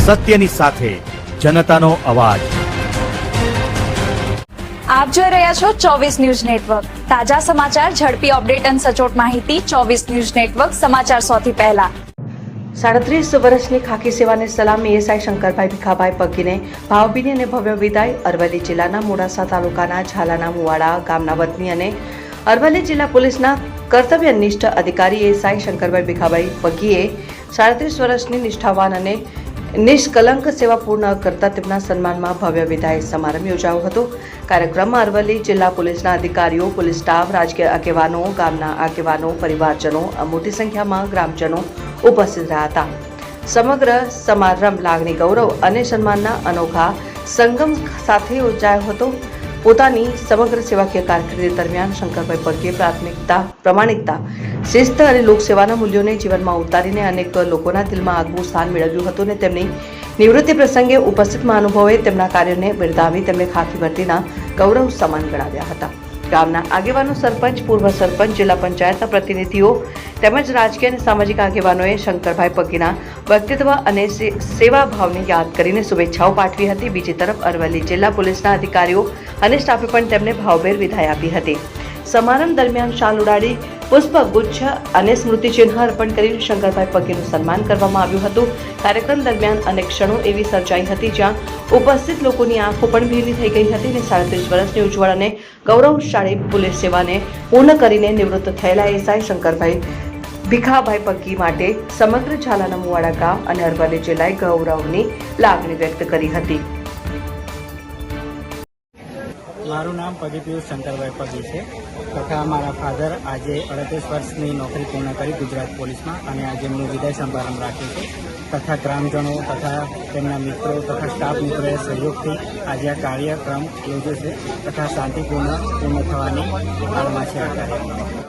સત્યની સાથે જનતાનો અવાજ। આપ જોઈ રહ્યા છો 24 ન્યૂઝ નેટવર્ક। તાજા સમાચાર, ઝડપી અપડેટ અને સચોટ માહિતી 24 ન્યૂઝ નેટવર્ક સમાચાર સૌથી પહેલા। 37 વર્ષની ખાકી સેવાને સલામી એસઆઈ શંકરભાઈ ભીખાભાઈ પગીને ભાવભીની અને ભવ્ય વિદાય। અરવલ્લી જિલ્લાના મોડાસા તાલુકાના ઝાલાના મુવાડા ગામના વતની અને અરવલ્લી જિલ્લા પોલીસના કર્તવ્યનિષ્ઠ અધિકારી એસઆઈ શંકરભાઈ ભીખાભાઈ પગીએ 37 વર્ષની નિષ્ઠાવાન અને નિષ્કલંક સેવા પૂર્ણ કરતા તેમના સન્માનમાં ભવ્ય વિદાય સમારંભ યોજાયો હતો। કાર્યક્રમમાં અરવલ્લી જિલ્લા પોલીસના અધિકારીઓ, પોલીસ સ્ટાફ, રાજકીય આગેવાનો, ગામના આગેવાનો, પરિવારજનો, મોટી સંખ્યામાં ગ્રામજનો ઉપસ્થિત રહ્યા હતા। સમગ્ર સમારંભ લાગણી, ગૌરવ અને સન્માનના અનોખા સંગમ સાથે યોજાયો હતો। પોતાની સમગ્ર સેવાકીય કારકિર્દી દરમિયાન શંકરભાઈ પગીએ પ્રામાણિકતા, શિસ્ત અને લોકસેવાના મૂલ્યોને જીવનમાં ઉતારીને અનેક લોકોના દિલમાં આગવું સ્થાન મેળવ્યું હતું અને તેમની નિવૃત્તિ પ્રસંગે ઉપસ્થિત મહાનુભાવોએ તેમના કાર્યને બિરદાવી તેમને ખાકી વર્દીના ગૌરવ સમાન ગણાવ્યા હતા। ગામના આગેવાનો, સરપંચ, પૂર્વ સરપંચ, જિલ્લા પંચાયતના પ્રતિનિધિઓ તેમજ રાજકીય અને સામાજિક આગેવાનોએ શંકરભાઈ પગીના વ્યક્તિત્વ અને સેવા ભાવને યાદ કરીને શુભેચ્છાઓ પાઠવી હતી। બીજી તરફ અરવલ્લી જિલ્લા પોલીસના અધિકારીઓ અને સ્ટાફે પણ તેમને ભાવભેર વિદાય આપી હતી। સમારંભ દરમિયાન શાલ ઉડાડી, પુષ્પગુચ્છ અને સ્મૃતિચિહ્ન અર્પણ કરીને શંકરભાઈ પગીનું સન્માન કરવામાં આવ્યું હતું। કાર્યક્રમ દરમિયાન અનેક ક્ષણો એવી સર્જાઈ હતી જ્યાં ઉપસ્થિત લોકોની આંખો પણ ભીની થઈ ગઈ હતી અને 37 વર્ષની ઉજ્જવળ અને ગૌરવશાળી પોલીસ સેવાને પૂર્ણ કરીને નિવૃત્ત થયેલા એસઆઈ શંકરભાઈ ભીખાભાઈ પગી માટે સમગ્ર ઝાલાના મુવાડા ગામ અને અરવલ્લી જિલ્લાએ ગૌરવની લાગણી વ્યક્ત કરી હતી। મારું નામ પદીપિયુષ શંકરભાઈ પગી છે તથા મારા ફાધર આજે 38 વર્ષની નોકરી પૂર્ણ કરી ગુજરાત પોલીસમાં અને આજે એમનું વિદાય સમારંભ રાખ્યો છે તથા ગ્રામજનો તથા તેમના મિત્રો તથા સ્ટાફ મિત્રોએ સહયોગથી આજે આ કાર્યક્રમ યોજ્યો છે તથા શાંતિપૂર્ણ પૂર્ણ થવાની હાલમાં છે આ કાર્યક્રમ।